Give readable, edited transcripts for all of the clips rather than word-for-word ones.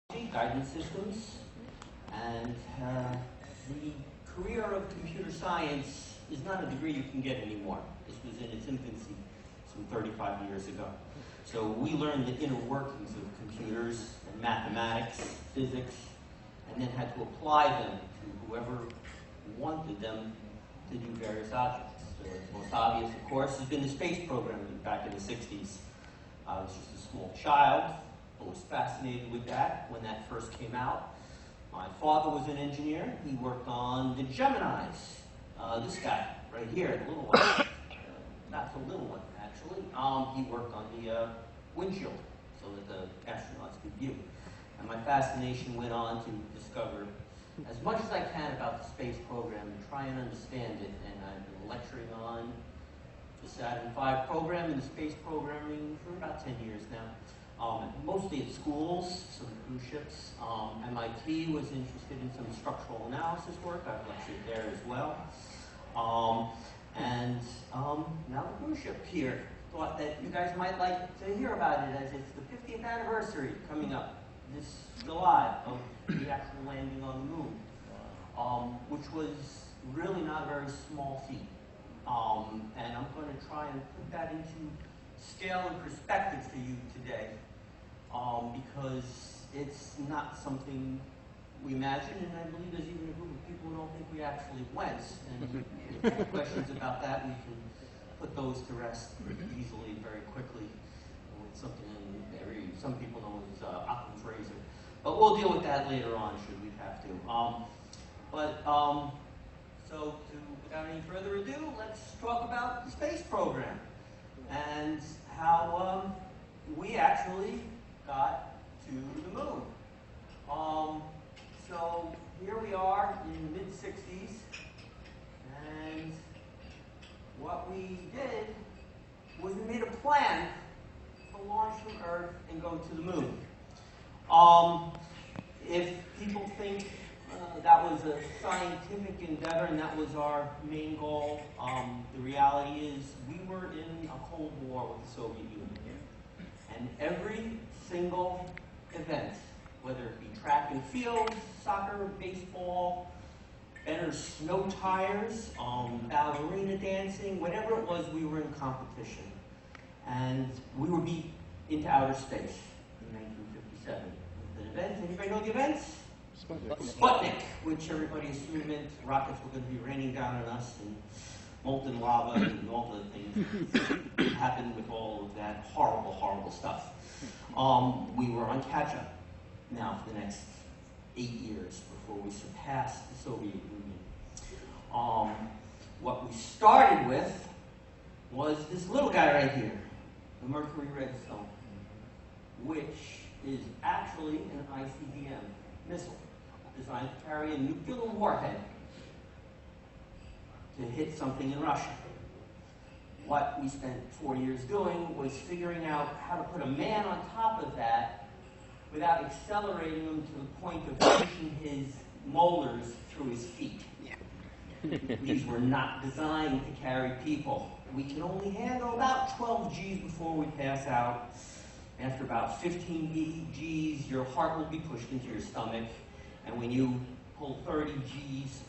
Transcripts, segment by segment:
guidance systems, and the career of computer science is not a degree you can get anymore. This was in its infancy some 35 years ago. So we learned the inner workings of computers and mathematics, physics, and then had to apply them to whoever wanted them to do various objects. So the most obvious, of course, has been the space program back in the 60s. I was just a small child. I was fascinated with that when that first came out. My father was an engineer. He worked on the Geminis. This guy right here, the little one, not so little one actually. He worked on the windshield so that the astronauts could view. And my fascination went on to discover as much as I can about the space program and try and understand it. And I've been lecturing on the Saturn V program and the space programming for about 10 years now. Mostly at schools, some cruise ships. MIT was interested in some structural analysis work. I've lectured there as well. Now the cruise ship here. Thought that you guys might like to hear about it, as it's the 50th anniversary coming up this July of the actual landing on the moon, which was really not a very small feat. And I'm going to try and put that into scale and perspective for you today, because it's not something we imagine, and I believe there's even a group of people who don't think we actually went. And if you have questions about that, we can put those to rest easily and very quickly with something some people know as Occam's razor. But we'll deal with that later on should we have to. So without any further ado, let's talk about the space program and how we actually got to the moon. So here we are in the mid-60s, and what we did was we made a plan to launch from Earth and go to the moon. If people think that was a scientific endeavor and that was our main goal, the reality is we were in a Cold War with the Soviet Union. And every single event, whether it be track and field, soccer, baseball, better snow tires, ballerina dancing, whatever it was, we were in competition. And we were beat into outer space in 1957. The event, anybody know the events? Sputnik, which everybody assumed meant rockets were going to be raining down on us, and molten lava and all the things that happened with all of that horrible, horrible stuff. We were on catch-up now for the next 8 years before we surpassed the Soviet Union. What we started with was this little guy right here, the Mercury Redstone, which is actually an ICBM missile designed to carry a nuclear warhead to hit something in Russia. What we spent 4 years doing was figuring out how to put a man on top of that without accelerating him to the point of pushing his molars through his feet. These were not designed to carry people. We can only handle about 12 Gs before we pass out. After about 15 Gs, your heart will be pushed into your stomach. And when you pull 30 Gs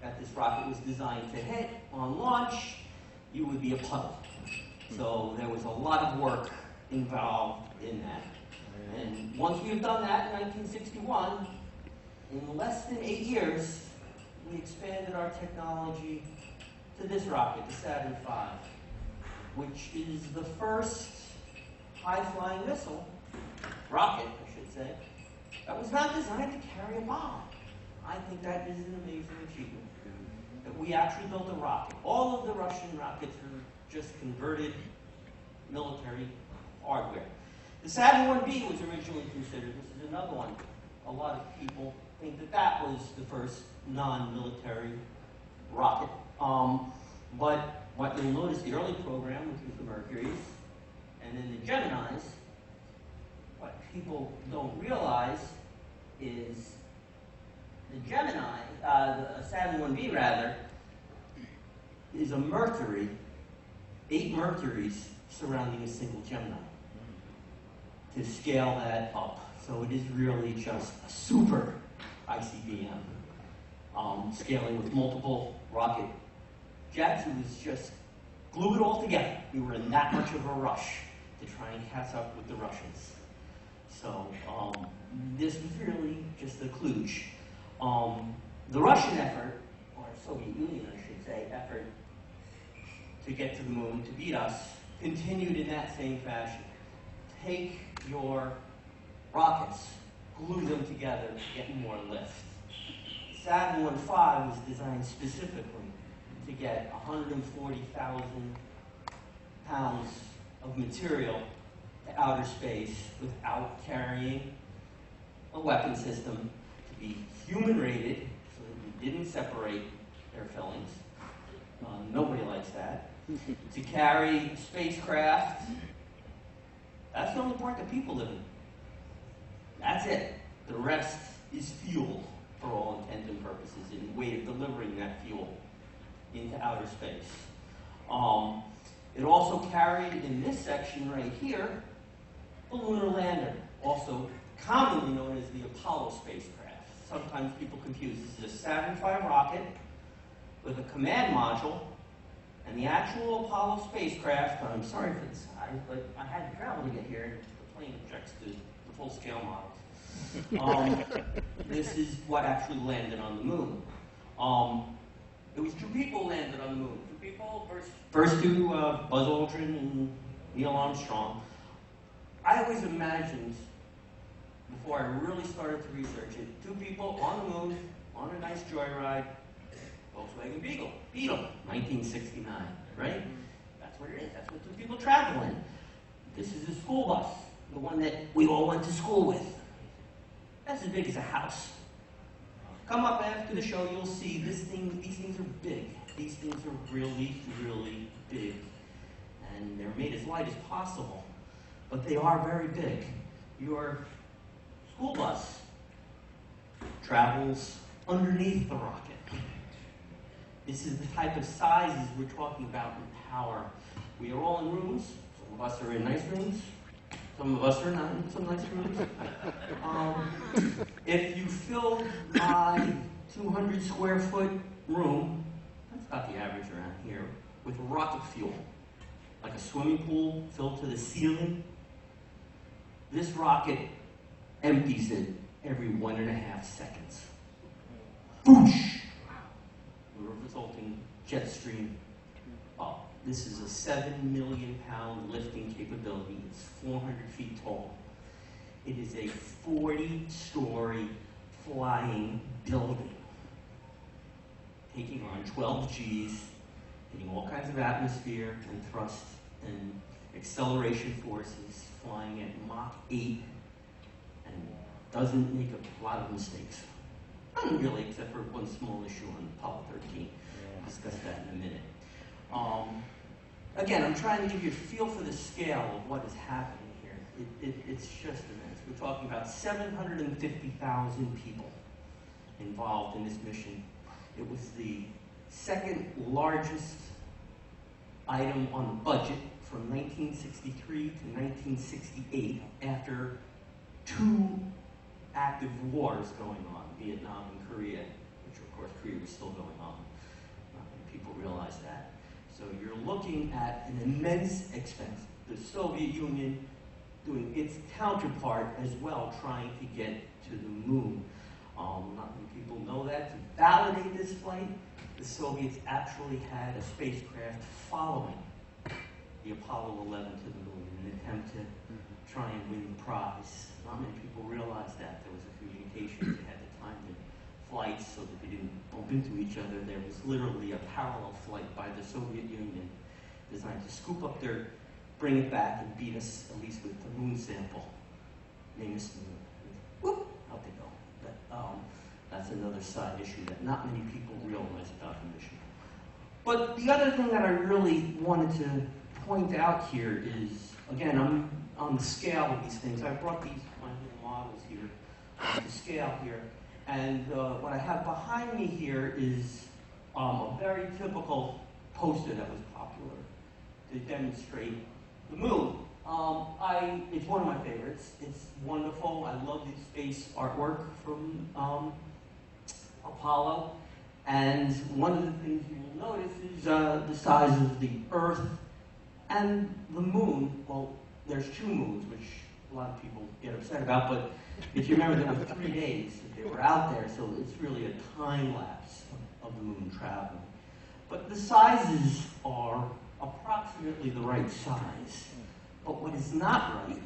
that this rocket was designed to hit on launch, you would be a puddle. So there was a lot of work involved in that. And once we've done that in 1961, in less than 8 years, we expanded our technology to this rocket, the Saturn V, which is the first high-flying missile, rocket, I should say, that was not designed to carry a bomb. I think that is an amazing achievement, that we actually built a rocket. All of the Russian rockets are just converted military hardware. The Saturn IB was originally considered, this is another one. A lot of people think that that was the first non-military rocket. But what you'll notice, the early program, which was the Mercuries, and then the Geminis, what people don't realize is the Gemini, the Saturn IB rather, is a Mercury, 8 Mercuries surrounding a single Gemini. To scale that up So it is really just a super ICBM, scaling with multiple rocket jets. It was just glue it all together. We were in that much of a rush to try and catch up with the Russians. So this was really just a kludge. The Russian effort, or Soviet Union, I should say, effort to get to the moon, to beat us, continued in that same fashion. Take your rockets, glue them together to get more lift. Saturn 1V was designed specifically to get 140,000 pounds of material to outer space without carrying a weapon system, to be human-rated so that we didn't separate their fillings. Nobody likes that. To carry spacecraft, that's the only part that people live in. That's it. The rest is fuel for all intents and purposes, in way of delivering that fuel into outer space. It also carried, in this section right here, the lunar lander, also commonly known as the Apollo spacecraft. Sometimes people confuse. This is a Saturn V rocket with a command module, and the actual Apollo spacecraft, I'm sorry for the size, but I had to travel to get here, and the plane objects to the full-scale models. This is what actually landed on the moon. It was 2 people landed on the moon. 2 people, first 2, Buzz Aldrin and Neil Armstrong. I always imagined, before I really started to research it, 2 people on the moon, on a nice joyride, Volkswagen Beetle, 1969, right? That's what it is. That's what 2 people travel in. This is a school bus, the one that we all went to school with. That's as big as a house. Come up after the show, you'll see these things are big. These things are really, really big. And they're made as light as possible, but they are very big. Your school bus travels underneath the rocket. This is the type of sizes we're talking about in power. We are all in rooms. Some of us are in nice rooms. Some of us are not in some nice rooms. If you filled my 200 square foot room, that's about the average around here, with rocket fuel, like a swimming pool filled to the ceiling, this rocket empties it every 1.5 seconds. Boosh! The resulting jet stream up. This is a 7 million pound lifting capability. It's 400 feet tall. It is a 40-story flying building, taking on 12 Gs, hitting all kinds of atmosphere and thrust and acceleration forces, flying at Mach 8, and doesn't make a lot of mistakes. Not really, except for one small issue on Apollo 13. I'll discuss that in a minute. Again, I'm trying to give you a feel for the scale of what is happening here. It's just immense. We're talking about 750,000 people involved in this mission. It was the second largest item on the budget from 1963 to 1968, after 2 active wars going on, Vietnam and Korea, which of course Korea was still going on. Not many people realize that. So you're looking at an immense expense. The Soviet Union doing its counterpart as well, trying to get to the moon. Not many people know that. To validate this flight, the Soviets actually had a spacecraft following the Apollo 11 to the moon in an attempt to try and win the prize. Not many people realize that. There was a communication. They had to time the flights so that they didn't bump into each other. There was literally a parallel flight by the Soviet Union designed to scoop up bring it back and beat us, at least with the moon sample. Name is the moon. Whoop, out they go. That's another side issue that not many people realize about the mission. But the other thing that I really wanted to point out here is, again, I'm on the scale of these things. I brought my little models here on the scale here. And what I have behind me here is a very typical poster that was popular to demonstrate the moon. It's one of my favorites. It's wonderful. I love the space artwork from Apollo. And one of the things you will notice is the size of the Earth and the moon. Well, there's 2 moons, which a lot of people get upset about, but if you remember, there were 3 days that they were out there, so it's really a time lapse of the moon traveling. But the sizes are approximately the right size. But what is not right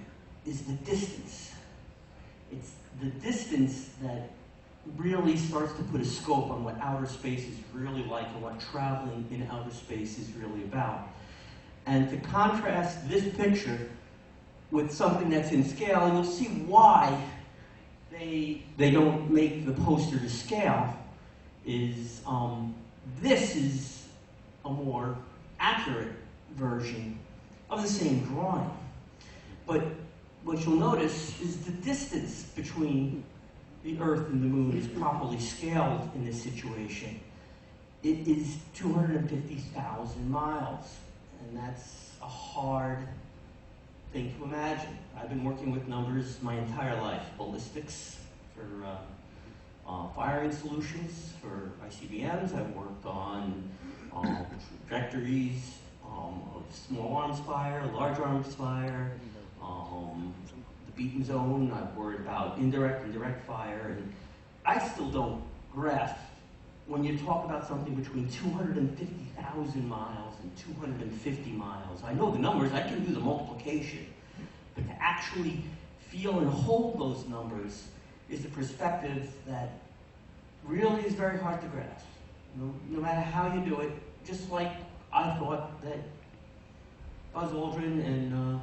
is the distance. It's the distance that really starts to put a scope on what outer space is really like and what traveling in outer space is really about. And to contrast this picture with something that's in scale, and you'll see why they don't make the poster to scale, is this is a more accurate version of the same drawing. But what you'll notice is the distance between the Earth and the Moon is properly scaled in this situation. It is 250,000 miles, and that's a hard thing to imagine. I've been working with numbers my entire life. Ballistics for firing solutions for ICBMs. I've worked on trajectories of small arms fire, large arms fire, the beaten zone. I've worried about indirect and direct fire, and I still don't grasp when you talk about something between 250,000 miles and 250 miles. I know the numbers, I can do the multiplication, but to actually feel and hold those numbers is a perspective that really is very hard to grasp. No matter how you do it, just like I thought that Buzz Aldrin and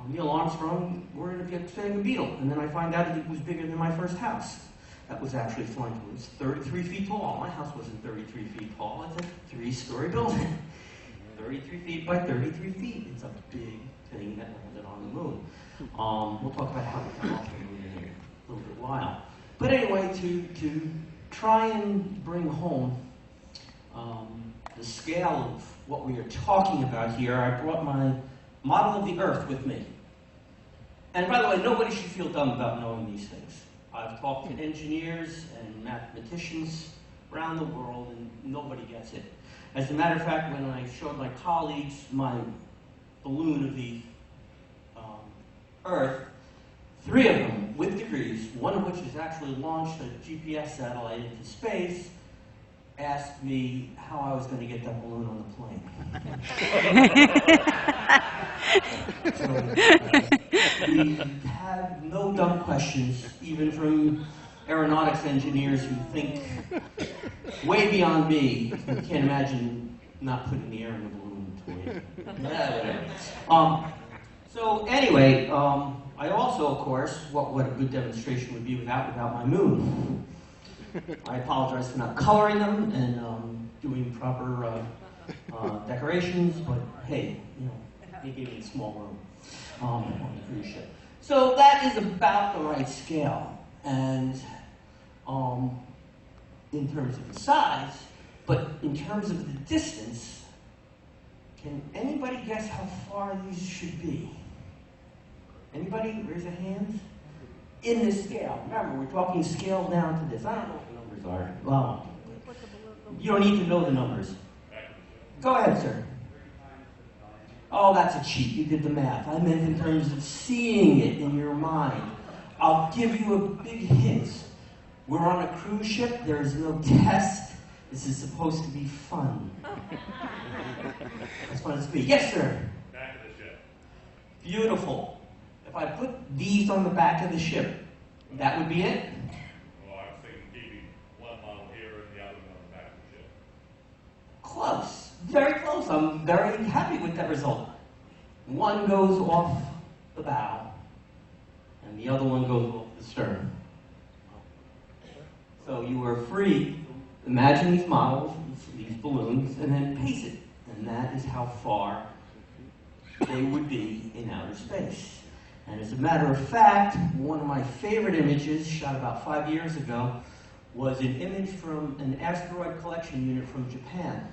Neil Armstrong were going to be flying a Beetle, and then I find out that it was bigger than my first house. That was actually flying. It was 33 feet tall. My house wasn't 33 feet tall. It's a 3-story building. 33 feet by 33 feet. It's a big thing that landed on the moon. We'll talk about how we got off the moon in a little bit while. But anyway, to try and bring home the scale of what we are talking about here, I brought my model of the Earth with me. And by the way, nobody should feel dumb about knowing these things. I've talked to engineers and mathematicians around the world, and nobody gets it. As a matter of fact, when I showed my colleagues my balloon of the Earth, 3 of them with degrees, one of which has actually launched a GPS satellite into space, asked me how I was going to get that balloon on the plane. We have no dumb questions, even from aeronautics engineers who think way beyond me. I can't imagine not putting the air in the balloon. Whatever. So anyway, I also, of course, what a good demonstration would be without my moon. I apologize for not coloring them and doing proper decorations, but hey, they gave me a small room on the cruise ship. So that is about the right scale, and in terms of the size, but in terms of the distance, can anybody guess how far these should be? Anybody raise a hand? In this scale. Remember, we're talking scale down to this. I don't know what the numbers are. Well, you don't need to know the numbers. Go ahead, sir. Oh, that's a cheat. You did the math. I meant in terms of seeing it in your mind. I'll give you a big hint. We're on a cruise ship. There is no test. This is supposed to be fun. As fun as it be. Yes, sir. Back of the ship. Beautiful. If I put these on the back of the ship, that would be it? Well, I was thinking keeping one model here and the other one on the back of the ship. Close. Very close. I'm very happy with that result. One goes off the bow, and the other one goes off the stern. So you are free to imagine these models, these balloons, and then pace it. And that is how far they would be in outer space. And as a matter of fact, one of my favorite images, shot about 5 years ago, was an image from an asteroid collection unit from Japan.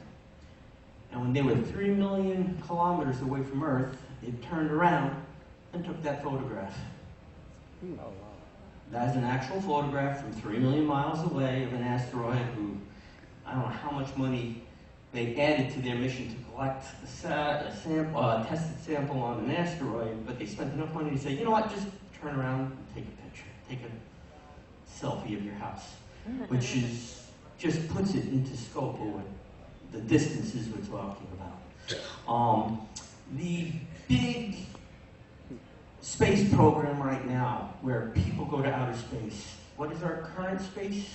And when they were 3 million kilometers away from Earth, They turned around and took that photograph. Oh, wow. That is an actual photograph from 3 million miles away of an asteroid who, I don't know how much money they added to their mission to collect a tested sample on an asteroid, but they spent enough money to say, you know what, just turn around and take a picture. Take a selfie of your house, which is, just puts it into scope of what the distances we're talking about. The big space program right now, where people go to outer space. What is our current space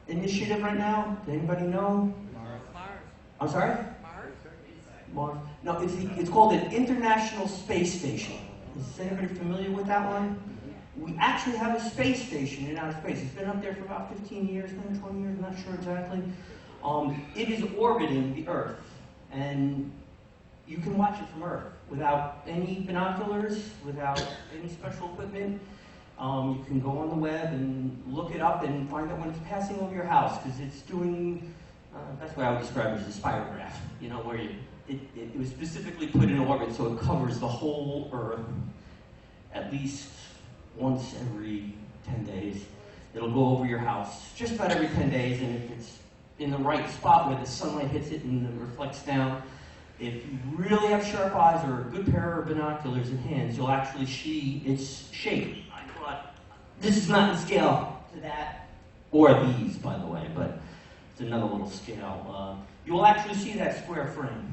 initiative right now? Does anybody know? Mars. I'm sorry? Mars. No, it's called an International Space Station. Is anybody familiar with that one? We actually have a space station in outer space. It's been up there for about 15 years, maybe 20 years, I'm not sure exactly. It is orbiting the Earth, and you can watch it from Earth without any binoculars, without any special equipment. You can go on the web and look it up and find out when it's passing over your house, because it's doing, that's what I would describe it as a spirograph, you know, where it was specifically put in orbit so it covers the whole Earth at least once every 10 days. It'll go over your house just about every 10 days, and if it's in the right spot where the sunlight hits it and it reflects down, if you really have sharp eyes or a good pair of binoculars in hands, you'll actually see its shape. I thought, this is not the scale to that, or these, by the way, but it's another little scale. You'll actually see that square frame.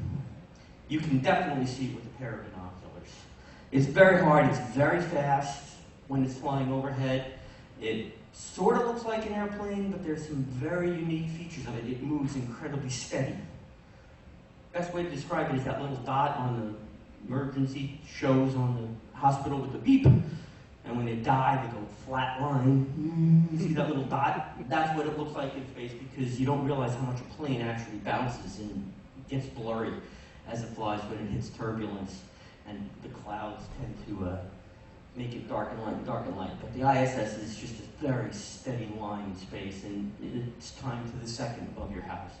You can definitely see it with a pair of binoculars. It's very hard, it's very fast when it's flying overhead. It sort of looks like an airplane, but there's some very unique features of it. It moves incredibly steady. Best way to describe it is that little dot on the emergency shows on the hospital with the beep, and when they die, they go flat line. You see that little dot? That's what it looks like in space, because you don't realize how much a plane actually bounces and gets blurry as it flies when it hits turbulence, and the clouds tend to make it dark and light, dark and light. But the ISS is just a very steady line in space, and it's time to the second above your house.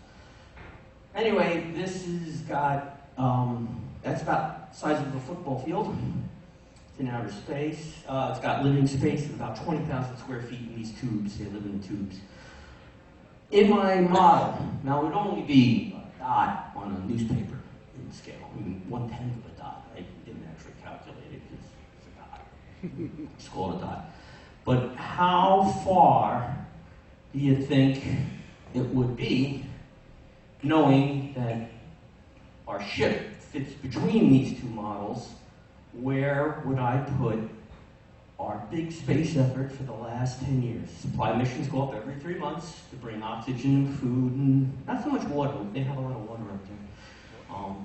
Anyway, this has got, that's about the size of a football field. It's in outer space. It's got living space of about 20,000 square feet in these tubes. They live in the tubes. In my model, now it would only be a dot on a newspaper in scale. I mean, 1/10 of a dot. I didn't actually calculate it because it's a dot. It's called a dot. But how far do you think it would be, knowing that our ship fits between these two models? Where would I put our big space effort for the last 10 years? Supply missions go up every 3 months to bring oxygen and food, and not so much water. They have a lot of water up there.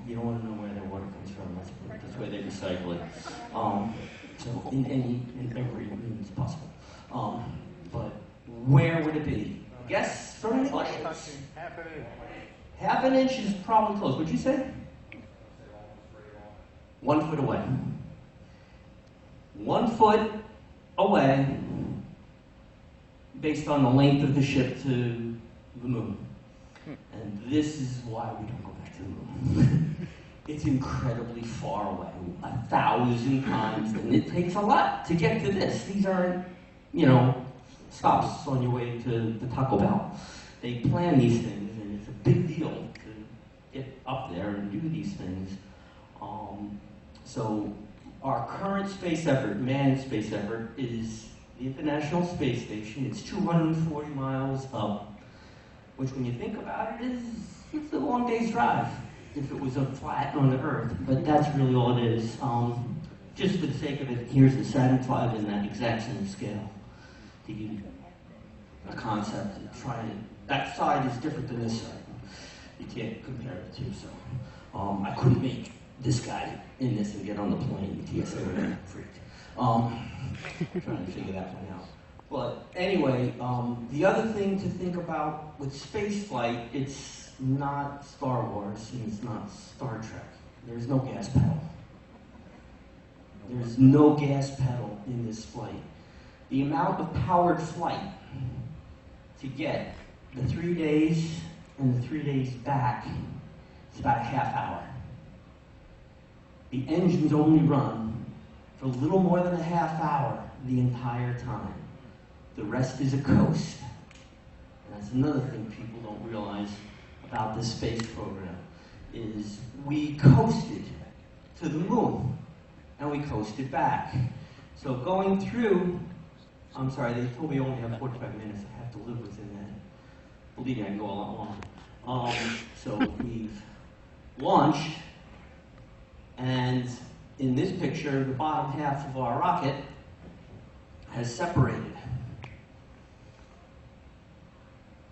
You don't want to know where their water comes from. That's where they recycle it. So in every means possible. But where would it be? Guess from any questions? Half an inch is probably close. What'd you say? 1 foot away. 1 foot away, based on the length of the ship to the moon. And this is why we don't go back to the moon. It's incredibly far away, 1,000 times, and it takes a lot to get to this. These aren't, stops on your way to the Taco Bell. They plan these things, and it's a big deal to get up there and do these things. So our current space effort, manned space effort, is the International Space Station. It's 240 miles up, which when you think about it, it's a long day's drive if it was a flat on the Earth, but that's really all it is. Just for the sake of it, here's the Saturn V in that exact same scale, to give you a concept and try to, that side is different than this side. You can't compare the two, so I couldn't make this guy in this and get on the plane. TSA would have freaked. Trying to figure that one out. But anyway, the other thing to think about with space flight, it's not Star Wars and it's not Star Trek. There's no gas pedal. There's no gas pedal in this flight. The amount of powered flight to get the 3 days and the 3 days back is about a half hour. The engines only run for a little more than a half hour the entire time. The rest is a coast. And that's another thing people don't realize about this space program, is we coasted to the moon, and we coasted back. So going through, I'm sorry, they told me I only have 45 minutes. I have to live within that. Believe me, I can go a lot longer. So we've launched, and in this picture, the bottom half of our rocket has separated.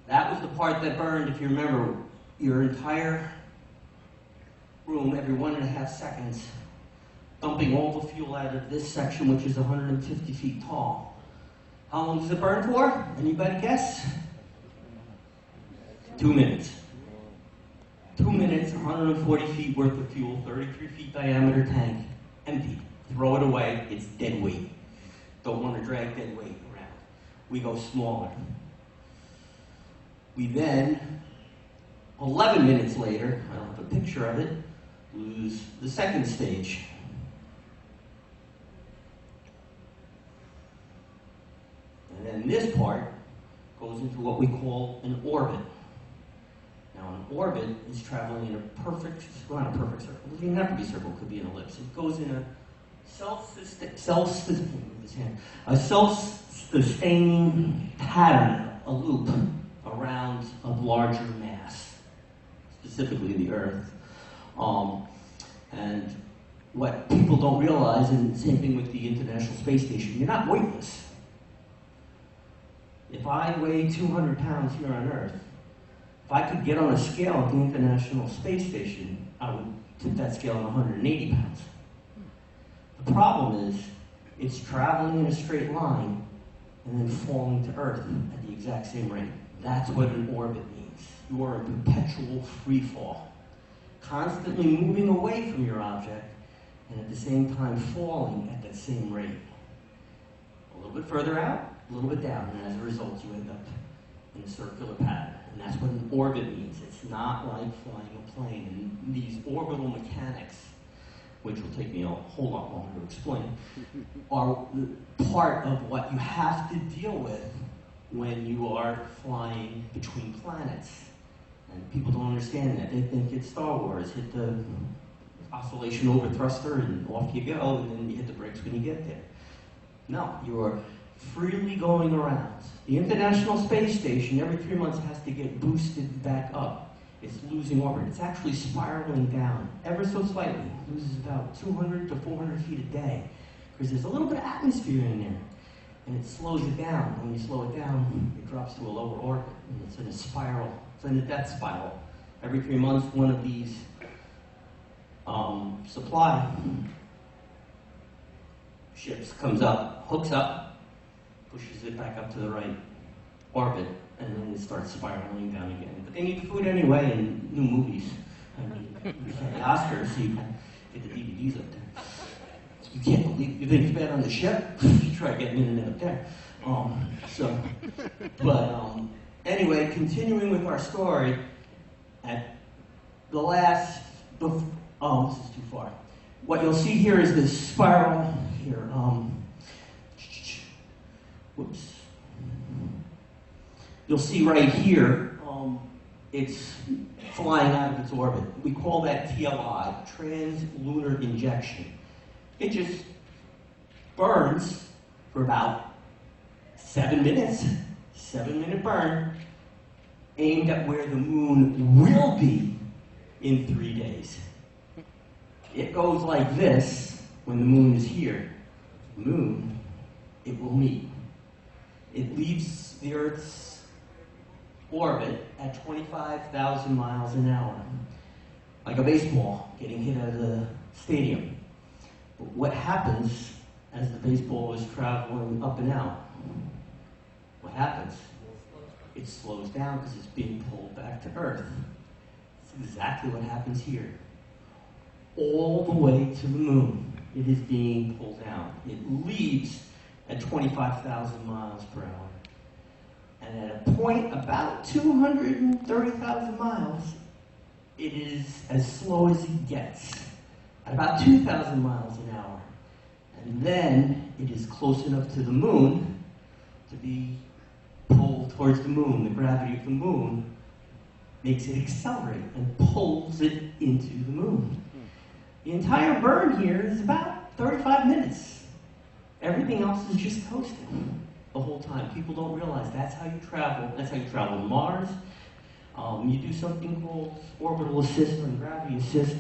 That was the part that burned, if you remember, your entire room every 1.5 seconds, dumping all the fuel out of this section, which is 150 feet tall. How long does it burn for? Anybody guess? 2 minutes. 2 minutes, 140 feet worth of fuel, 33 feet diameter tank, empty. Throw it away, it's dead weight. Don't want to drag dead weight around. We go smaller. We then, 11 minutes later, I don't have a picture of it, lose the second stage. And then this part goes into what we call an orbit. Now, an orbit is traveling in a perfect, well, not a perfect circle. It doesn't even have to be a circle, it could be an ellipse. It goes in a self-sustaining pattern, a loop, around a larger mass, specifically the Earth. And what people don't realize, and the same thing with the International Space Station, you're not weightless. If I weigh 200 pounds here on Earth, if I could get on a scale at the International Space Station, I would tip that scale at 180 pounds. The problem is, it's traveling in a straight line and then falling to Earth at the exact same rate. That's what an orbit means. You are in perpetual free fall, constantly moving away from your object and at the same time falling at that same rate. A little bit further out, a little bit down, and as a result you end up in a circular pattern. And that's what an orbit means. It's not like flying a plane. And these orbital mechanics, which will take me a whole lot longer to explain, are part of what you have to deal with when you are flying between planets. And people don't understand that. They think it's Star Wars. Hit the oscillation over thruster and off you go, and then you hit the brakes when you get there. No, you're freely going around. The International Space Station every 3 months has to get boosted back up. It's losing orbit. It's actually spiraling down ever so slightly. It loses about 200 to 400 feet a day because there's a little bit of atmosphere in there. And it slows it down. When you slow it down, it drops to a lower orbit, and it's in a spiral. It's in a death spiral. Every 3 months, one of these supply ships comes up, hooks up, pushes it back up to the right orbit, and then it starts spiraling down again. But they need food anyway, and new movies. I mean, you had the Oscars, so you can get the DVDs up there. You can't believe, you think it's bad on the ship? You try getting internet up there. Anyway, continuing with our story, at the last, this is too far. What you'll see here is this spiral here. Whoops. You'll see right here, it's flying out of its orbit. We call that TLI, trans-lunar injection. It just burns for about 7 minutes, 7-minute burn, aimed at where the moon will be in 3 days. It goes like this when the moon is here. The moon, it will meet. It leaves the Earth's orbit at 25,000 miles an hour, like a baseball getting hit out of the stadium. But what happens as the baseball is traveling up and out? What happens? It slows down because it's being pulled back to Earth. It's exactly what happens here. All the way to the moon, it is being pulled down. It leaves at 25,000 miles per hour. And at a point about 230,000 miles, it is as slow as it gets. at about 2,000 miles an hour. And then it is close enough to the moon to be pulled towards the moon. The gravity of the moon makes it accelerate and pulls it into the moon. The entire burn here is about 35 minutes. Everything else is just coasting the whole time. People don't realize that's how you travel. That's how you travel to Mars. You do something called orbital assist or gravity assist,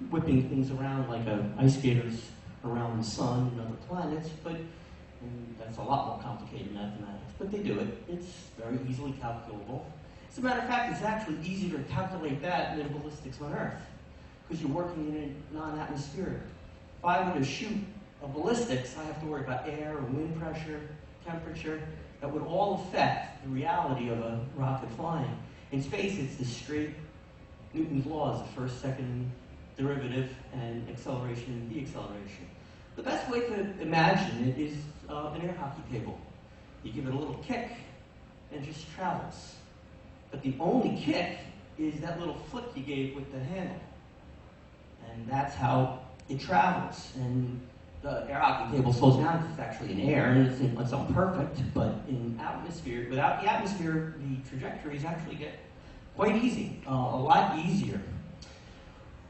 whipping things around like ice skaters around the sun and other planets, but that's a lot more complicated mathematics, but they do it. It's very easily calculable. As a matter of fact, it's actually easier to calculate that than ballistics on Earth, because you're working in a non-atmospheric. If I were to shoot a ballistics, I have to worry about air, wind pressure, temperature. That would all affect the reality of a rocket flying. In space, it's the straight Newton's laws, the first, second derivative, and acceleration and deceleration. The best way to imagine it is an air hockey table. You give it a little kick, and it just travels. But the only kick is that little flick you gave with the handle. And that's how it travels. And the air hockey table slows down because it's actually in air, and it's imperfect, but in atmosphere, without the atmosphere, the trajectories actually get quite easy, a lot easier.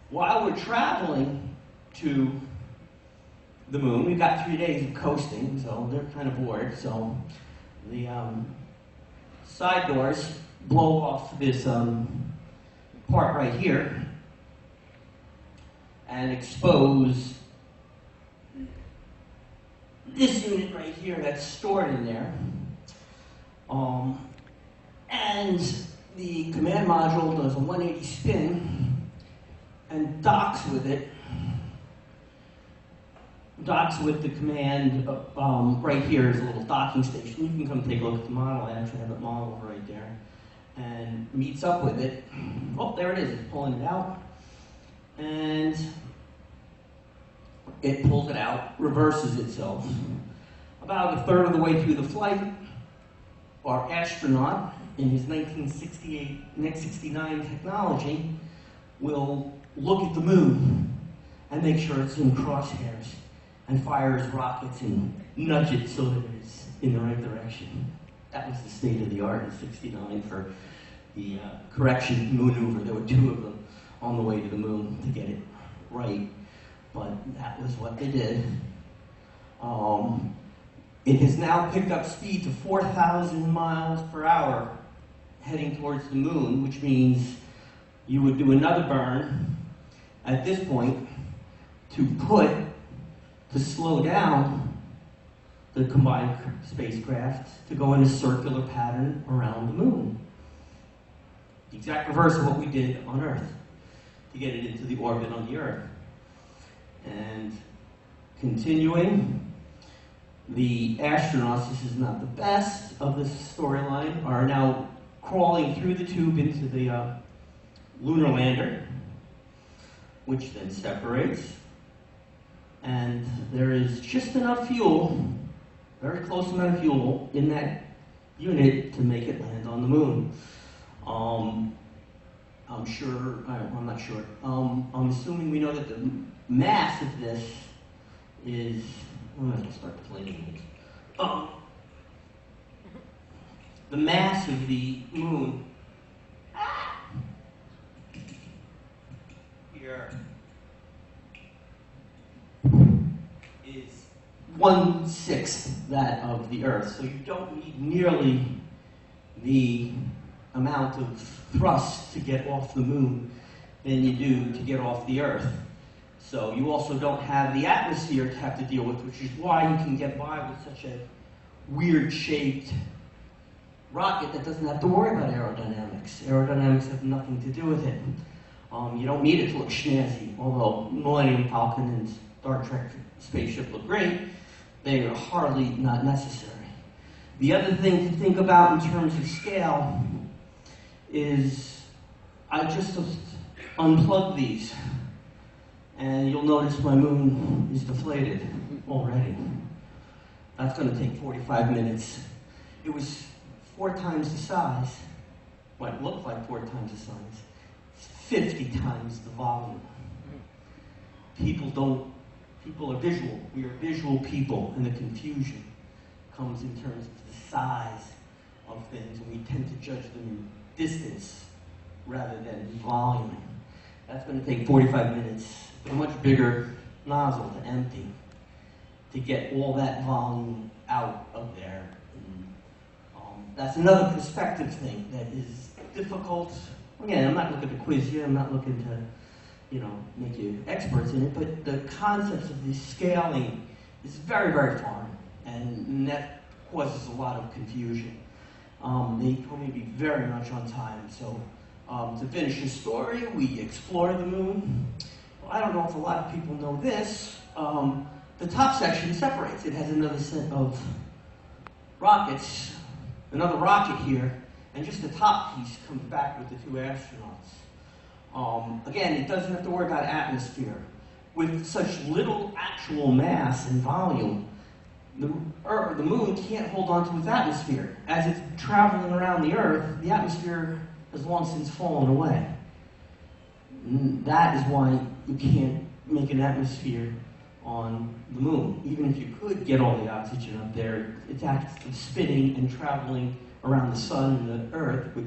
While we're traveling to the moon, we've got 3 days of coasting, so they're kind of bored, so the side doors blow off this part right here and expose this unit right here that's stored in there. And the command module does a 180 spin and docks with it. Docks with the command, right here is a little docking station. You can come take a look at the model. I actually have it modeled right there. And meets up with it. Oh, there it is. It's pulling it out. And it pulls it out, reverses itself. About a third of the way through the flight, our astronaut, in his 1969 technology, will look at the moon and make sure it's in crosshairs and fires rockets and nudge it so that it's in the right direction. That was the state of the art in '69 for the correction maneuver. There were 2 of them on the way to the moon to get it right, but that was what they did. It has now picked up speed to 4,000 miles per hour heading towards the moon, which means you would do another burn at this point to slow down the combined spacecraft to go in a circular pattern around the moon. The exact reverse of what we did on Earth to get it into the orbit on the Earth. And continuing, the astronauts, this is not the best of this storyline, are now crawling through the tube into the lunar lander, which then separates. And there is just enough fuel, very close amount of fuel, in that unit to make it land on the moon. I'm not sure. I'm assuming we know that the mass of this is, I'm going to start playing. The mass of the moon here is 1/6 that of the Earth. So you don't need nearly the amount of thrust to get off the moon than you do to get off the Earth. So you also don't have the atmosphere to have to deal with, which is why you can get by with such a weird-shaped rocket that doesn't have to worry about aerodynamics. Aerodynamics have nothing to do with it. You don't need it to look snazzy, although Millennium Falcon and Star Trek spaceship look great. They are hardly not necessary. The other thing to think about in terms of scale is I just unplugged these, and you'll notice my moon is deflated already. That's going to take 45 minutes. It was 4 times the size. Well, it looked like 4 times the size. It's 50 times the volume. people are visual. We are visual people, and the confusion comes in terms of the size of things, and we tend to judge them in distance rather than volume. That's going to take 45 minutes with a much bigger nozzle to empty to get all that volume out of there. And, that's another perspective thing that is difficult. Again, I'm not looking to quiz you. I'm not looking to, make you experts in it. But the concepts of the scaling is very, very foreign, and that causes a lot of confusion. They told me to be very much on time. So to finish the story, we explore the moon. Well, I don't know if a lot of people know this. The top section separates. It has another set of rockets, another rocket here, and just the top piece comes back with the two astronauts. Again, it doesn't have to worry about atmosphere. With such little actual mass and volume, the moon can't hold on to its atmosphere. As it's traveling around the Earth, the atmosphere has long since fallen away. And that is why you can't make an atmosphere on the moon. Even if you could get all the oxygen up there, its act of spinning and traveling around the sun and the Earth,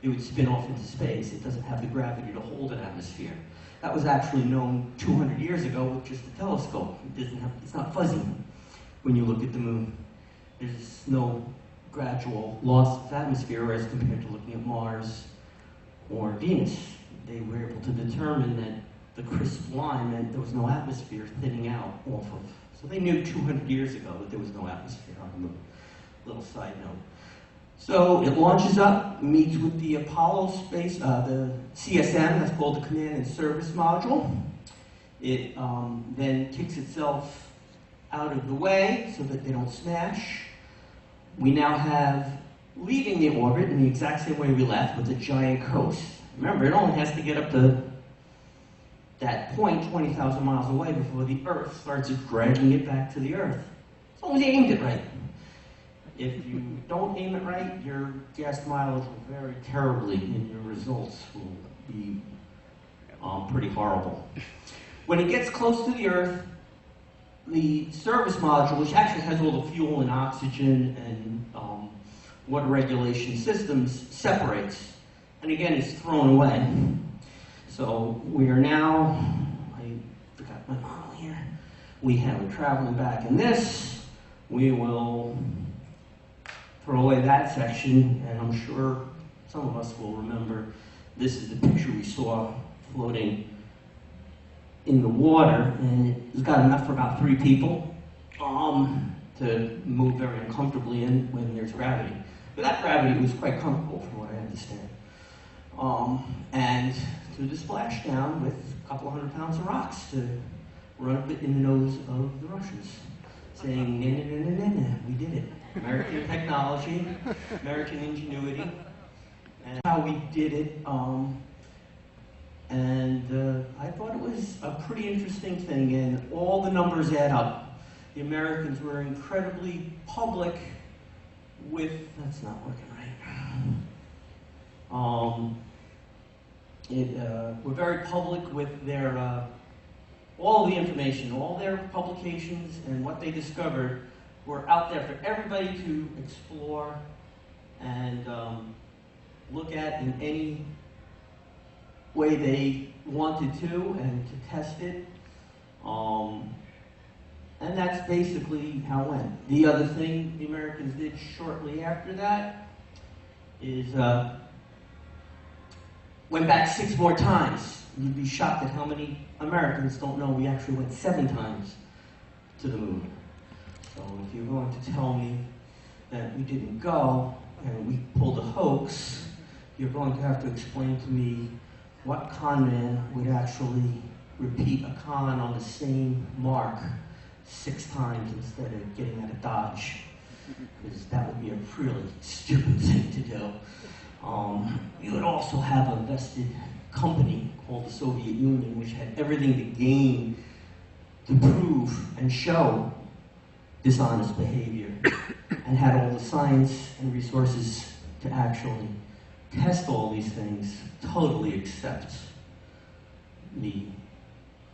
it would spin off into space. It doesn't have the gravity to hold an atmosphere. That was actually known 200 years ago with just a telescope. It's not fuzzy when you look at the moon. There's no gradual loss of atmosphere as compared to looking at Mars or Venus. They were able to determine that the crisp line meant there was no atmosphere thinning out off of. So they knew 200 years ago that there was no atmosphere on the moon. Little side note. So it launches up, meets with the Apollo space, the CSM, that's called the Command and Service Module. It then kicks itself out of the way so that they don't smash. We now have leaving the orbit in the exact same way we left with a giant coast. Remember, it only has to get up to that point 20,000 miles away before the Earth starts dragging it back to the Earth. As long as you aimed it right. If you don't aim it right, your gas mileage will vary terribly and your results will be pretty horrible. When it gets close to the Earth, the service module, which actually has all the fuel and oxygen and water regulation systems, separates. And again, it's thrown away. So we are now, I forgot my model here. We have it traveling back in this. We will throw away that section, and I'm sure some of us will remember this is the picture we saw floating in the water, and it's got enough for about 3 people to move very uncomfortably in when there's gravity. But that gravity was quite comfortable from what I understand. And to the splashdown with a couple 100 pounds of rocks to rub it in the nose of the Russians, saying, "Na, na, na, na, na, we did it." American technology, American ingenuity, and how we did it. I thought it was a pretty interesting thing, and all the numbers add up. The Americans were incredibly public with, that's not working right. Were very public with their, all the information, all their publications and what they discovered were out there for everybody to explore and look at in any way they wanted to and to test it. And that's basically how it went. The other thing the Americans did shortly after that is went back 6 more times. You'd be shocked at how many Americans don't know we actually went 7 times to the moon. So if you're going to tell me that we didn't go and we pulled a hoax, you're going to have to explain to me what con man would actually repeat a con on the same mark 6 times instead of getting out of Dodge, because that would be a really stupid thing to do. You would also have a vested company called the Soviet Union, which had everything to gain to prove and show dishonest behavior, and had all the science and resources to actually test all these things, totally accept the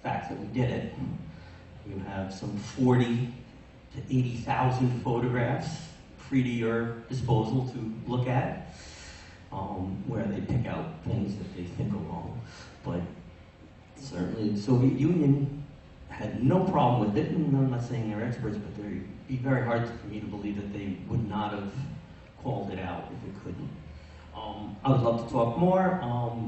fact that we did it. You have some 40 to 80,000 photographs free to your disposal to look at, where they pick out things that they think are wrong. But certainly the Soviet Union had no problem with it, and I'm not saying they're experts, but it'd be very hard for me to believe that they would not have called it out if it couldn't. I would love to talk more.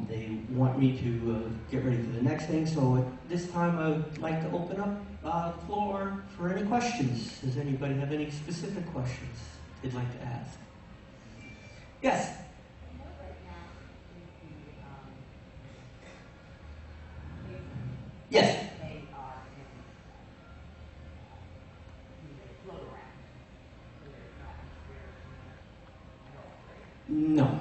They want me to get ready for the next thing, so at this time I would like to open up the floor for any questions. Does anybody have any specific questions they'd like to ask? Yes? Yes? No.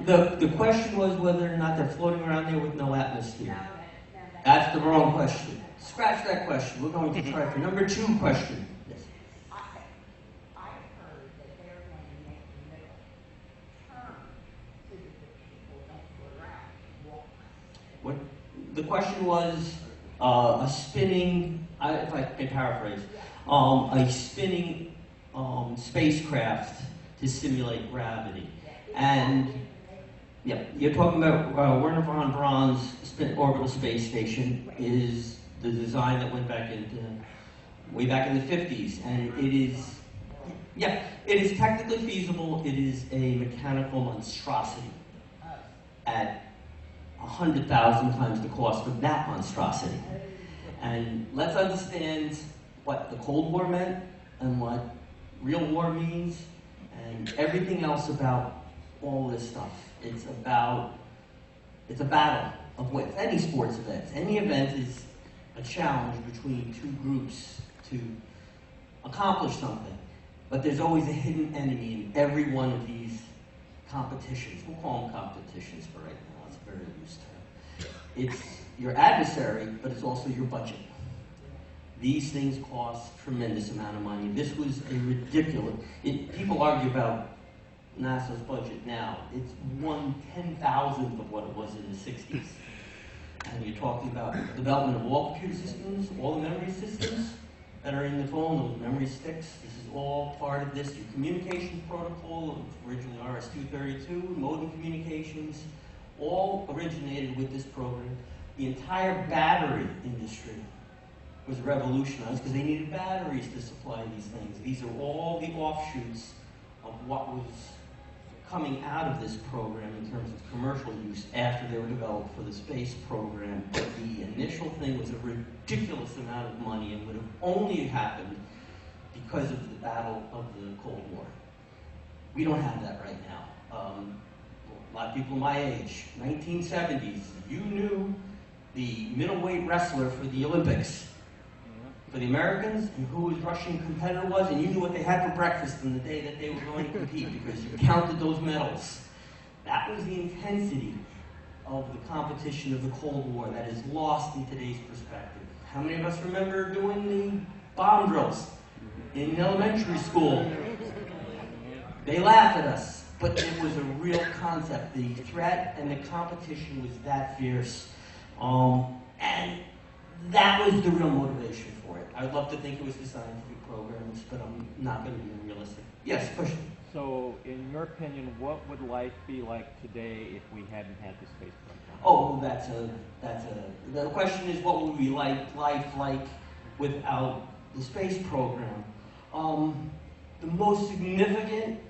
The question was whether or not they're floating around there with no atmosphere. That's the wrong question. Scratch that question. We're going to try for number 2 question. Yes. I heard that they're going to make the middle turn so that the people don't go around, walk. What the question was, a spinning, if I can paraphrase, a spinning spacecraft to simulate gravity. And yeah, you're talking about Werner von Braun's orbital space station is the design that went back into way back in the 50s, and it is technically feasible. It is a mechanical monstrosity at 100,000 times the cost of that monstrosity. And let's understand what the Cold War meant and what real war means and everything else about all this stuff. It's a battle of wits. Any sports event, any event is a challenge between 2 groups to accomplish something. But there's always a hidden enemy in every one of these competitions. We'll call them competitions for right now. It's a very loose term. It's your adversary, but it's also your budget. These things cost a tremendous amount of money. This was a ridiculous. People argue about NASA's budget now. It's 1/10,000th of what it was in the 60s. And you're talking about the development of all computer systems, all the memory systems that are in the phone, those memory sticks. This is all part of this. Your communication protocol, originally RS-232, modem communications, all originated with this program. The entire battery industry was revolutionized because they needed batteries to supply these things. These are all the offshoots of what was coming out of this program in terms of commercial use after they were developed for the space program. But the initial thing was a ridiculous amount of money and would have only happened because of the battle of the Cold War. We don't have that right now. A lot of people my age, 1970s, you knew the middleweight wrestler for the Olympics, for the Americans, and who his Russian competitor was, and you knew what they had for breakfast on the day that they were going to compete because you counted those medals. That was the intensity of the competition of the Cold War that is lost in today's perspective. How many of us remember doing the bomb drills in elementary school? They laugh at us, but it was a real concept. The threat and the competition was that fierce. And that was the real motivation for it. I'd love to think it was the scientific programs, but I'm not going to be realistic. Yes, question. So, in your opinion, what would life be like today if we hadn't had the space program? Oh, the question is, what would be life like without the space program? The most significant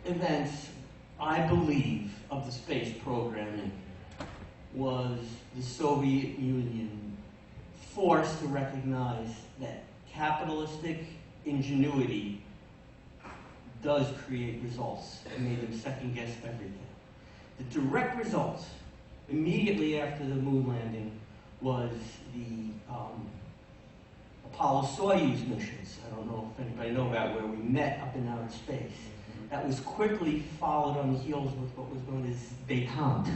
events, I believe, of the space programming was the Soviet Union forced to recognize that capitalistic ingenuity does create results and made them second guess everything. The direct result immediately after the moon landing was the Apollo-Soyuz missions. I don't know if anybody knows about where we met up in outer space. That was quickly followed on the heels with what was known as détente.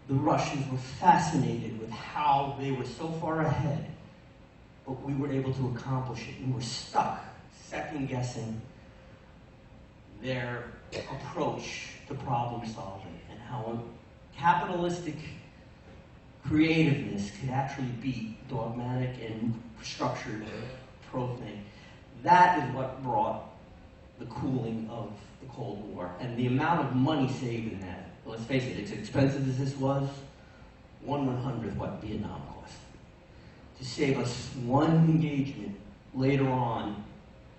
The Russians were fascinated with how they were so far ahead, but we were able to accomplish it. We were stuck second-guessing their approach to problem solving and how capitalistic creativeness could actually beat dogmatic and structured pro thing. That is what brought the cooling of the Cold War. And the amount of money saved in that, let's face it, as expensive as this was, 1/100th what Vietnam cost. To save us one engagement later on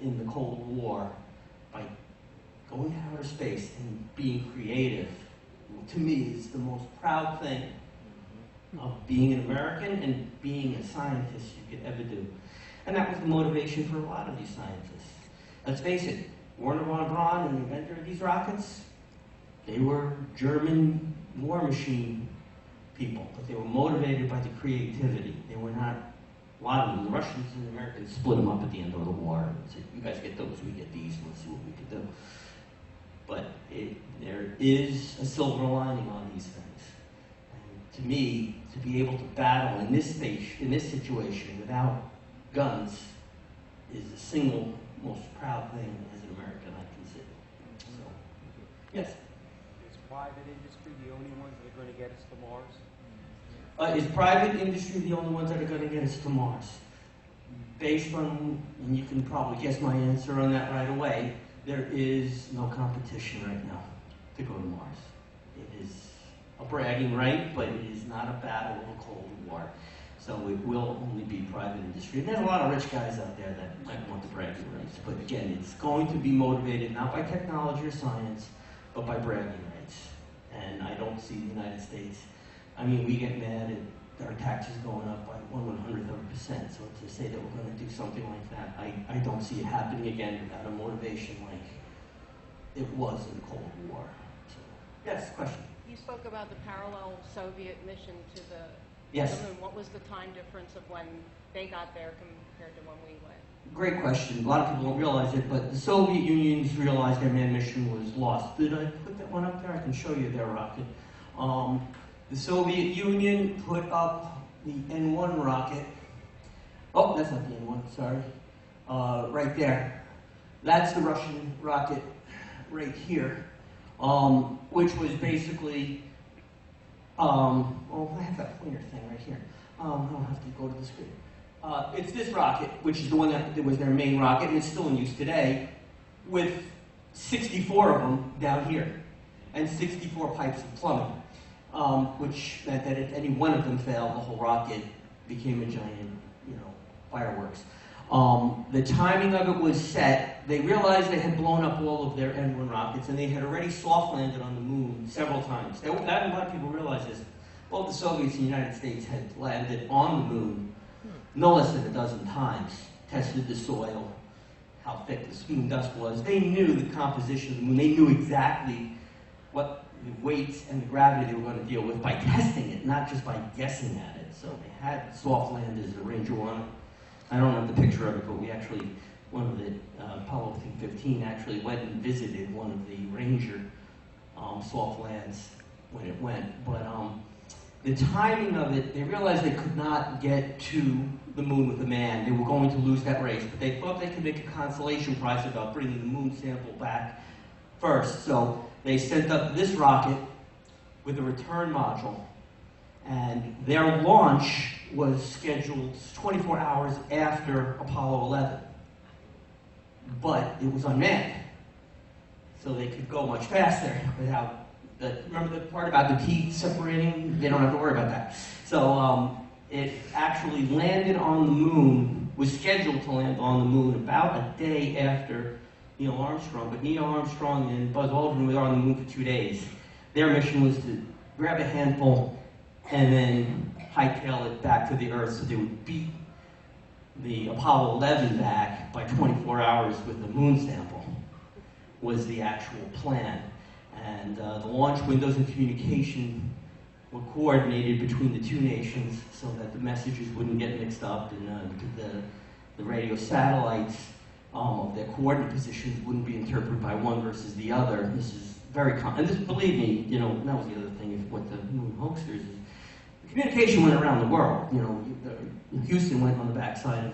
in the Cold War by going to outer space and being creative, to me, is the most proud thing of being an American and being a scientist you could ever do. And that was the motivation for a lot of these scientists. Let's face it, Werner von Braun, and the inventor of these rockets, they were German war machine people, but they were motivated by the creativity. They were not, a lot of them, the Russians and the Americans split them up at the end of the war and said, you guys get those, we get these, let's see what we can do. But there is a silver lining on these things. And to me, to be able to battle in this space, in this situation, without guns, is the single most proud thing as an American I consider. So, yes? Is private industry the only ones that are going to get us to Mars? Is private industry the only ones that are going to get us to Mars? Based on, and you can probably guess my answer on that right away, there is no competition right now to go to Mars. It is a bragging right, but it is not a battle of a Cold War. So it will only be private industry. And there's a lot of rich guys out there that might want the bragging rights. But again, it's going to be motivated not by technology or science, but by bragging rights. And I don't see the United States, I mean, we get mad at our taxes going up by 1/100%. So to say that we're going to do something like that, I don't see it happening again without a motivation like it was in the Cold War. So, yes, question? You spoke about the parallel Soviet mission to the Yes. moon. What was the time difference of when they got there compared to when we went? Great question. A lot of people don't realize it, but the Soviet Union realized their manned mission was lost. Did I put that one up there? I can show you their rocket. The Soviet Union put up the N1 rocket. Oh, that's not the N1, sorry. Right there. That's the Russian rocket right here, which was basically, oh, I have that pointer thing right here. I don't have to go to the screen. It's this rocket, which is the one that was their main rocket, and it's still in use today, with 64 of them down here, and 64 pipes of plumbing, which meant that if any one of them failed, the whole rocket became a giant, fireworks. The timing of it was set. They realized they had blown up all of their N1 rockets, and they had already soft landed on the moon several times. A lot of people realize this. Both the Soviets and the United States had landed on the moon no less than a dozen times, tested the soil, how thick the spume dust was. They knew the composition of the moon. They knew exactly what the weights and the gravity they were going to deal with by testing it, not just by guessing at it. So they had soft landers, the Ranger 1. I don't have the picture of it, but we actually, one of the Apollo 15 actually went and visited one of the Ranger soft lands when it went. But the timing of it, they realized they could not get to the moon with a man. They were going to lose that race, but they thought they could make a consolation prize about bringing the moon sample back first. So they sent up this rocket with a return module, and their launch was scheduled 24 hours after Apollo 11. But it was unmanned, so they could go much faster without remember the part about the teeth separating? They don't have to worry about that. So it actually landed on the moon, was scheduled to land on the moon about a day after Neil Armstrong. But Neil Armstrong and Buzz Aldrin were on the moon for 2 days. Their mission was to grab a handful and then hightail it back to the Earth so they would beat the Apollo 11 back by 24 hours with the moon sample, was the actual plan. And the launch windows and communication were coordinated between the two nations so that the messages wouldn't get mixed up, and the radio satellites of their coordinate positions wouldn't be interpreted by one versus the other. This is very common. And this, believe me, that was the other thing with the moon hoaxers is the communication went around the world. Houston went on the backside of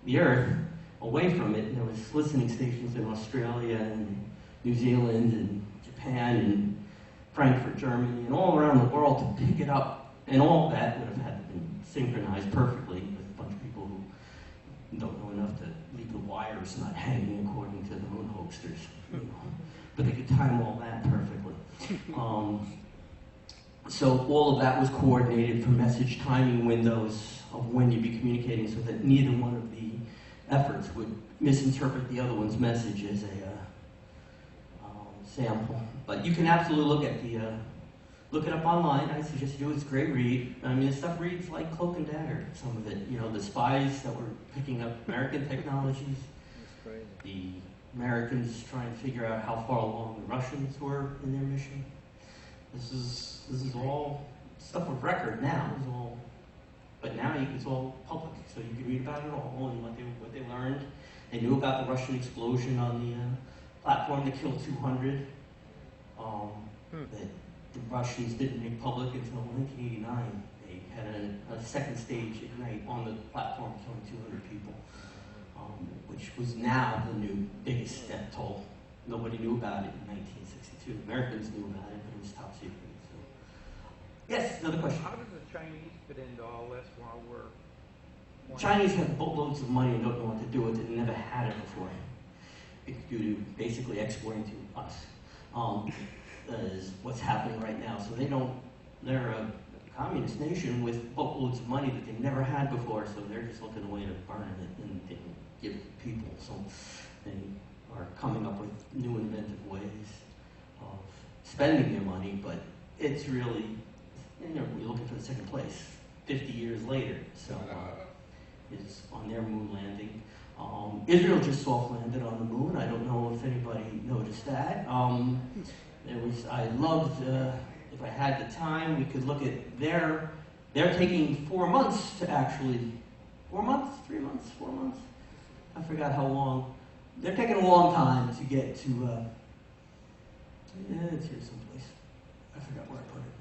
the Earth, away from it, and there was listening stations in Australia and New Zealand and Japan and Frankfurt, Germany, and all around the world to pick it up And all that would have had to be synchronized perfectly with a bunch of people who don't know enough to leave the wires not hanging according to the moon hoaxers. You know. But they could time all that perfectly. So all of that was coordinated for message timing windows of when you'd be communicating so that neither one of the efforts would misinterpret the other one's message as a sample. But you can absolutely look at the look it up online. I suggest you do. It's a great read. I mean, the stuff reads like Cloak and Dagger. Some of it, you know, the spies that were picking up American technologies, the Americans trying to figure out how far along the Russians were in their mission. This is all stuff of record now. It's all, but now it's all public, so you can read about it all and what they learned. They knew about the Russian explosion on the platform that killed 200. That the Russians didn't make public until 1989. They had a second stage ignite on the platform, killing 200 people, which was now the new biggest death toll. Nobody knew about it in 1962. Americans knew about it, but it was top secret. So. Yes, another question. How does the Chinese fit into all this while we're... Chinese have boatloads of money and don't know what to do with it and never had it before. It's due to basically exporting to us. Is what's happening right now. So they're a communist nation with boatloads of money that they never had before, so they're just looking a way to burn it and give it to people. So they are coming up with new inventive ways of spending their money, but it's really, you know, we're looking for the second place 50 years later. So is on their moon landing. Israel just soft landed on the moon. I don't know if anybody noticed that. I loved, if I had the time, we could look at they're taking 4 months to actually, 4 months, 3 months, 4 months? I forgot how long. They're taking a long time to get to, it's here someplace. I forgot where I put it.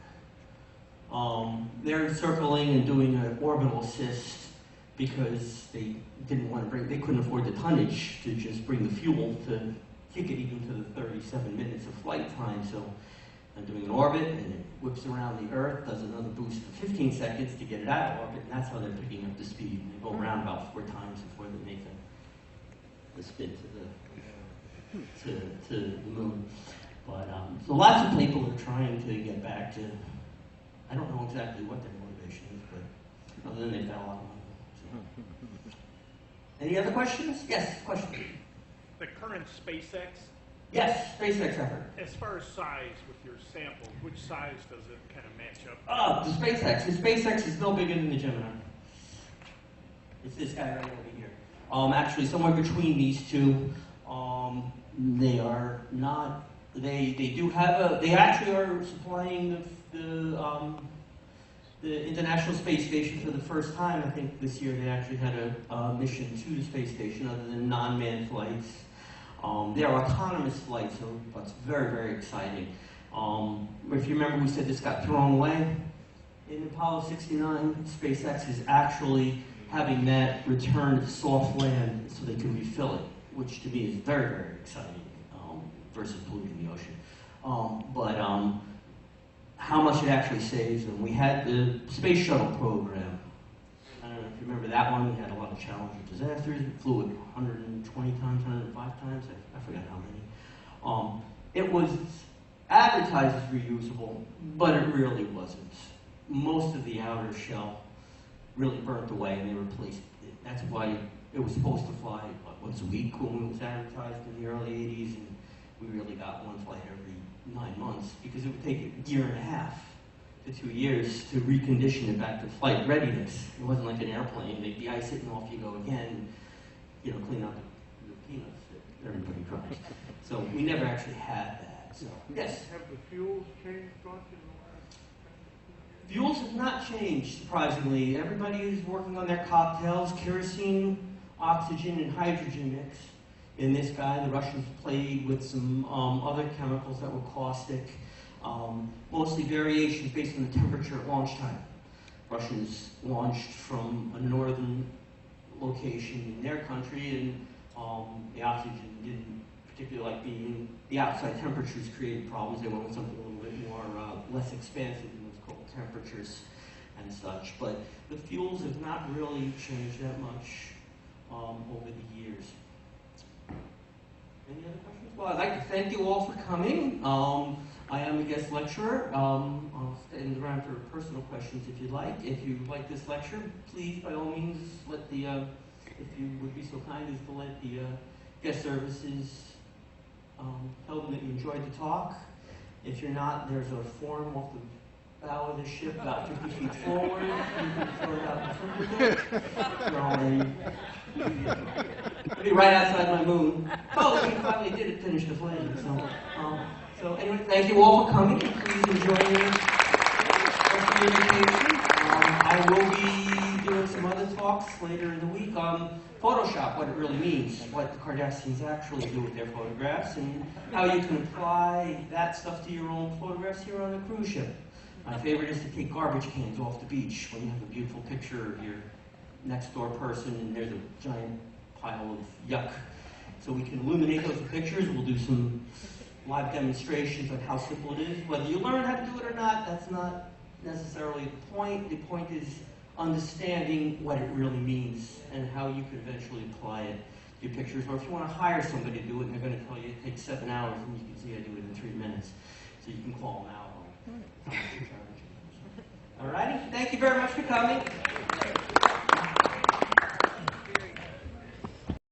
They're circling and doing an orbital assist because they they couldn't afford the tonnage to just bring the fuel to kick it even to the 37 minutes of flight time. So I'm doing an orbit, and it whips around the Earth, does another boost for 15 seconds to get it out of orbit, and that's how they're picking up the speed. And they go around about 4 times before they make the spin to the moon. But so lots of people are trying to get back to. I don't know exactly what their motivation is, but other than they've got a lot of money. So. Any other questions? Yes, question. The current SpaceX, Yes, SpaceX effort. as far as size with your sample, which size does it kind of match up? The SpaceX. The SpaceX is no bigger than the Gemini. It's this guy right over here. Actually, somewhere between these two. They are not. They do have a. They actually are supplying the International Space Station for the first time. I think this year they actually had a mission to the space station, other than non-manned flights. They are autonomous flights, so that's very, very exciting. If you remember, we said this got thrown away. In Apollo 69, SpaceX is actually having that return to soft land so they can refill it, which to me is very, very exciting versus polluting the ocean. How much it actually saves, and we had the space shuttle program. I don't know if you remember that one. We had a lot of challenges, disasters. We flew it 120 times, 105 times. I forgot how many. It was advertised as reusable, but it really wasn't. Most of the outer shell really burnt away, and they replaced it. That's why it was supposed to fly once a week when it was advertised in the early 80s, and we really got one flight every 9 months, because it would take a year and a half to 2 years to recondition it back to flight readiness. It wasn't like an airplane. They'd de-ice it and off you go again, you know, clean out the peanuts that everybody tries. So we never actually had that. So yes. Have the fuels changed much in the last? Fuels have not changed, surprisingly. Everybody is working on their cocktails, kerosene, oxygen, and hydrogen mix. In this guy, the Russians played with some other chemicals that were caustic, mostly variations based on the temperature at launch time. Russians launched from a northern location in their country, and the oxygen didn't particularly like being, the outside temperatures created problems. They went with something a little bit more, less expansive in what's called temperatures. and such. But the fuels have not really changed that much over the years. Any other questions? Well, I'd like to thank you all for coming. I am a guest lecturer. I'll stand around for personal questions if you'd like. If you like this lecture, please, by all means, let the, if you would be so kind as to let the guest services tell them that you enjoyed the talk. If you're not, there's a form off the bow of the ship about 50 feet forward. You can throw it out in front of it. It'll be right outside my moon. Oh, we finally did finish the flame. So anyway, thank you all for coming. Please enjoy your rest of your vacation. I will be doing some other talks later in the week on Photoshop, what it really means, what the Kardashians actually do with their photographs, and how you can apply that stuff to your own photographs here on a cruise ship. My favorite is to take garbage cans off the beach when you have a beautiful picture of your next door person and there's a giant pile of yuck. So we can illuminate those pictures. We'll do some live demonstrations on how simple it is. Whether you learn how to do it or not, that's not necessarily the point. The point is understanding what it really means and how you can eventually apply it to your pictures. Or if you want to hire somebody to do it and they're going to tell you it takes 7 hours and you can see I do it in 3 minutes. So you can call them out on how much you're charging. All righty. Thank you very much for coming.